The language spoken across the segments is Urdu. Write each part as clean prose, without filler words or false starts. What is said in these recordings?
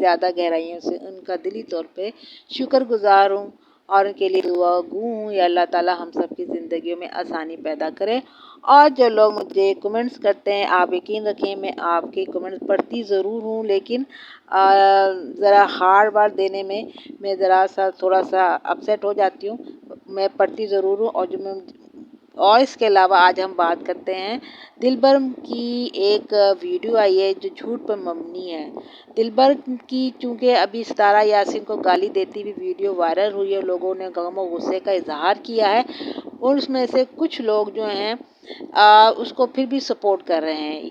زیادہ گہرائیوں سے ان کا دلی طور پہ شکر گزار ہوں اور ان کے لیے دعا گو ہوں یا اللہ تعالیٰ ہم سب کی زندگیوں میں آسانی پیدا کرے۔ اور جو لوگ مجھے کمنٹس کرتے ہیں، آپ یقین رکھیں میں آپ کے کمنٹس پڑھتی ضرور ہوں، لیکن ذرا ہارڈ بار دینے میں میں ذرا سا تھوڑا سا اپسیٹ ہو جاتی ہوں۔ میں پڑھتی ضرور ہوں اور اس کے علاوہ آج ہم بات کرتے ہیں دلبر کی ایک ویڈیو آئی ہے جو جھوٹ پر مبنی ہے۔ دلبر کی چونکہ ابھی ستارہ یاسین کو گالی دیتی ہوئی ویڈیو وائرل ہوئی ہے، لوگوں نے غم و غصے کا اظہار کیا ہے اور اس میں سے کچھ لوگ جو ہیں اس کو پھر بھی سپورٹ کر رہے ہیں،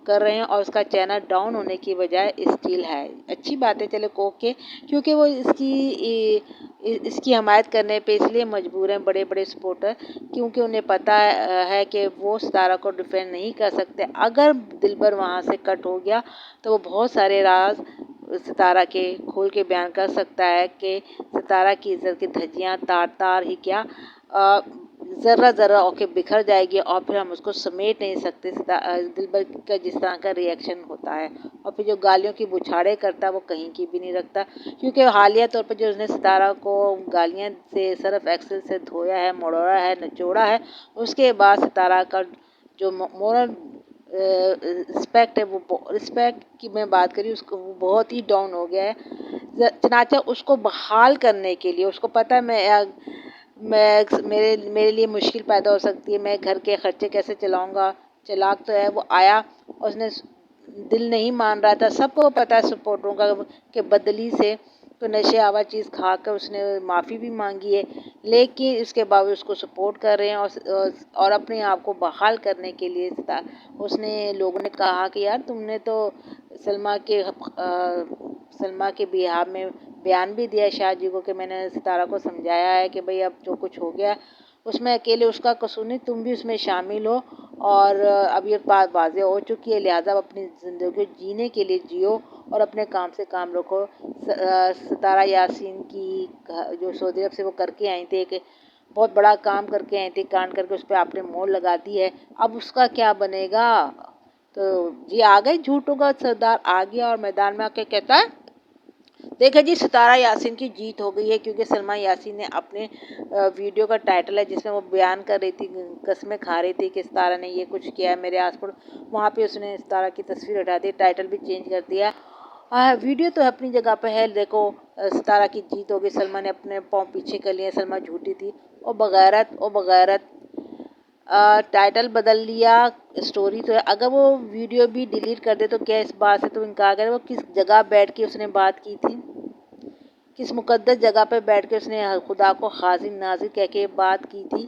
کر رہے ہیں اور اس کا چینل ڈاؤن ہونے کی بجائے اسٹیل ہے۔ اچھی بات ہے، چلے اوکے، کیونکہ وہ اس کی حمایت کرنے پہ اس لیے مجبور ہیں بڑے بڑے سپورٹر، کیونکہ انہیں پتہ ہے کہ وہ ستارہ کو ڈیفینڈ نہیں کر سکتے۔ اگر دلبر وہاں سے کٹ ہو گیا تو وہ بہت سارے راز ستارہ کے کھول کے بیان کر سکتا ہے کہ ستارہ کی عزت کی دھجیاں تار ہی کیا ذرہ ذرہ ہو کے بکھر جائے گی اور پھر ہم اس کو سمیٹ نہیں سکتے۔ دلبر کا جس طرح کا ریئیکشن ہوتا ہے اور پھر جو گالیوں کی بچھاڑے کرتا ہے وہ کہیں کی بھی نہیں رکھتا، کیونکہ حالیہ طور پر جو اس نے ستارہ کو گالیاں سے سرف ایکسل سے دھویا ہے، مڑوڑا ہے، نچوڑا ہے، اس کے بعد ستارہ کا جو مورل رسپیکٹ ہے، وہ رسپیکٹ کی میں بات کری اس کو، وہ بہت ہی ڈاؤن ہو گیا ہے۔ چنانچہ اس کو بحال کرنے کے لیے اس کو پتہ ہے میرے لیے مشکل پیدا ہو سکتی ہے، میں گھر کے خرچے کیسے چلاؤں گا، چلاک تو ہے، وہ آیا اور اس نے دل نہیں مان رہا تھا، سب کو پتہ ہے سپورٹروں کا کہ بدلی سے تو نشے آوا چیز کھا کر اس نے معافی بھی مانگی ہے، لیکن اس کے باوجود اس کو سپورٹ کر رہے ہیں اور اپنے آپ کو بحال کرنے کے لیے اس نے لوگوں نے کہا کہ یار تم نے تو سلمیٰ کے بیہاف میں بیان بھی دیا شاہ جی کو کہ میں نے ستارہ کو سمجھایا ہے کہ بھئی اب جو کچھ ہو گیا اس میں اکیلے اس کا قصور نہیں، تم بھی اس میں شامل ہو اور اب یہ بات واضح ہو چکی ہے، لہٰذا اپنی زندگی کو جینے کے لیے جیو اور اپنے کام سے کام رکھو۔ ستارہ یاسین کی جو سعودی عرب سے وہ کر کے آئی تھی، ایک بہت بڑا کام کر کے آئی تھی، کانڈ کر کے اس پہ آپ نے مور لگا دی ہے، اب اس کا کیا بنے گا؟ تو جی آ گئے جھوٹوں کا سردار، آ گیا اور میدان میں آ کے کہتا ہے دیکھیں جی ستارہ یاسین کی جیت ہو گئی ہے، کیونکہ سلمیٰ یاسین نے اپنے ویڈیو کا ٹائٹل ہے جس میں وہ بیان کر رہی تھی، قسمیں کھا رہی تھی کہ ستارہ نے یہ کچھ کیا ہے میرے آس پاس، وہاں پہ اس نے ستارہ کی تصویر ہٹا دی، ٹائٹل بھی چینج کر دیا۔ ویڈیو تو اپنی جگہ پہ ہے، دیکھو ستارہ کی جیت ہو گئی، سلمیٰ نے اپنے پاؤں پیچھے کر لیے، سلمیٰ جھوٹی تھی، او بغیرت ٹائٹل بدل لیا، اسٹوری تو ہے، اگر وہ ویڈیو بھی ڈیلیٹ کر دے تو کیا اس بات سے تو انکار کرے؟ وہ کس جگہ بیٹھ کے اس نے بات کی تھی، کس مقدس جگہ پہ بیٹھ کے اس نے خدا کو حاضر ناظر کہہ کے بات کی تھی،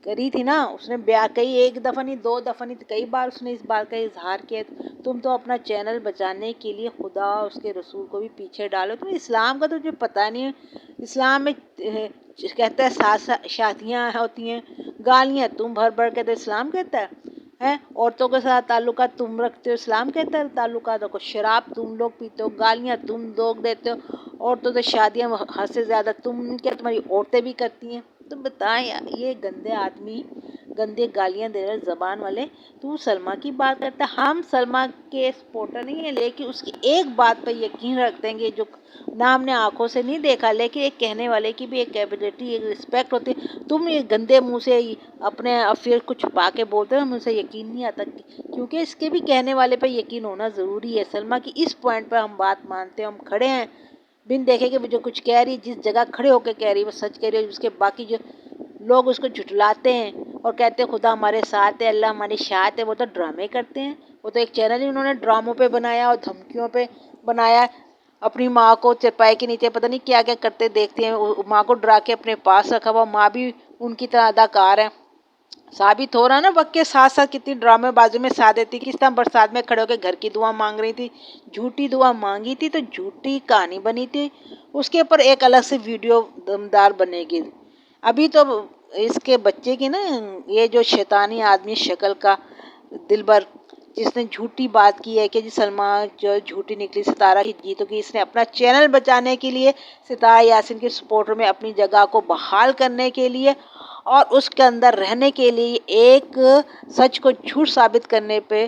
کری تھی نا اس نے کئی ایک دفعہ نہیں، دو دفعہ نہیں، کئی بار اس نے اس بات کا اظہار کیا۔ تم تو اپنا چینل بچانے کے لیے خدا اور اس کے رسول کو بھی پیچھے ڈالو، تم اسلام کا تو جو پتہ نہیں ہے، اسلام میں کہتا ہے شادیاں ہوتی ہیں، گالیاں تم بھر کے تو اسلام کہتا ہے عورتوں کے ساتھ تعلقات تم رکھتے ہو، اسلام کہتا ہے تعلقات کو، شراب تم لوگ پیتے ہو، گالیاں تم لوگ دیتے ہو، عورتوں سے شادیاں حد سے زیادہ کیا تمہاری عورتیں بھی کرتی ہیں، تو بتائیں یہ گندے آدمی، گندے گالیاں دے رہے زبان والے، تو سلمیٰ کی بات کرتا ہے۔ ہم سلمیٰ کے سپورٹر نہیں ہیں، لیکن اس کی ایک بات پہ یقین رکھتے ہیں کہ جو نہ ہم نے آنکھوں سے نہیں دیکھا، لیکن ایک کہنے والے کی بھی ایک کیپیبلٹی، ایک رسپیکٹ ہوتی ہے۔ تم یہ گندے منہ سے اپنے افیئر کو چھپا کے بولتے ہو، مجھے یقین نہیں آتا، کیونکہ اس کے بھی کہنے والے پہ یقین ہونا ضروری ہے۔ سلمیٰ کی اس پوائنٹ پہ ہم بات مانتے ہیں، ہم کھڑے ہیں بن دیکھے کہ وہ جو کچھ کہہ رہی، جس جگہ کھڑے ہو کے کہہ رہی وہ سچ کہہ رہی ہے، اس کے باقی جو لوگ اس کو جھٹلاتے ہیں اور کہتے ہیں خدا ہمارے ساتھ ہے، اللہ ہماری شاہد ہے، وہ تو ڈرامے کرتے ہیں، وہ تو ایک چینل ہی انہوں نے ڈراموں پہ بنایا اور دھمکیوں پہ بنایا، اپنی ماں کو چرپائی کے نیچے پتہ نہیں کیا کیا کرتے دیکھتے ہیں، ماں کو ڈرا کے اپنے پاس رکھا ہوا، ماں بھی ان کی طرح اداکار ہے، ثابت ہو رہا نا وقت کے ساتھ ساتھ کتنی ڈرامے بازی میں ساتھ دیتی، کس طرح برسات میں کھڑے ہو کے گھر کی دعا مانگ رہی تھی، جھوٹی دعا مانگی تھی تو جھوٹی کہانی بنی تھی، اس کے اوپر ایک الگ سے ویڈیو دمدار بنے گی۔ ابھی تو اس کے بچے کی نا یہ جو شیطانی آدمی شکل کا دلبر جس نے جھوٹی بات کی ہے کہ جی سلمیٰ جو جھوٹی نکلی، ستارہ کی جیت ہوگی، اس نے اپنا چینل بچانے کے لیے، ستارہ یاسین کے سپورٹر میں اپنی جگہ کو بحال کرنے کے لیے اور اس کے اندر رہنے کے لیے، ایک سچ کو جھوٹ ثابت کرنے پہ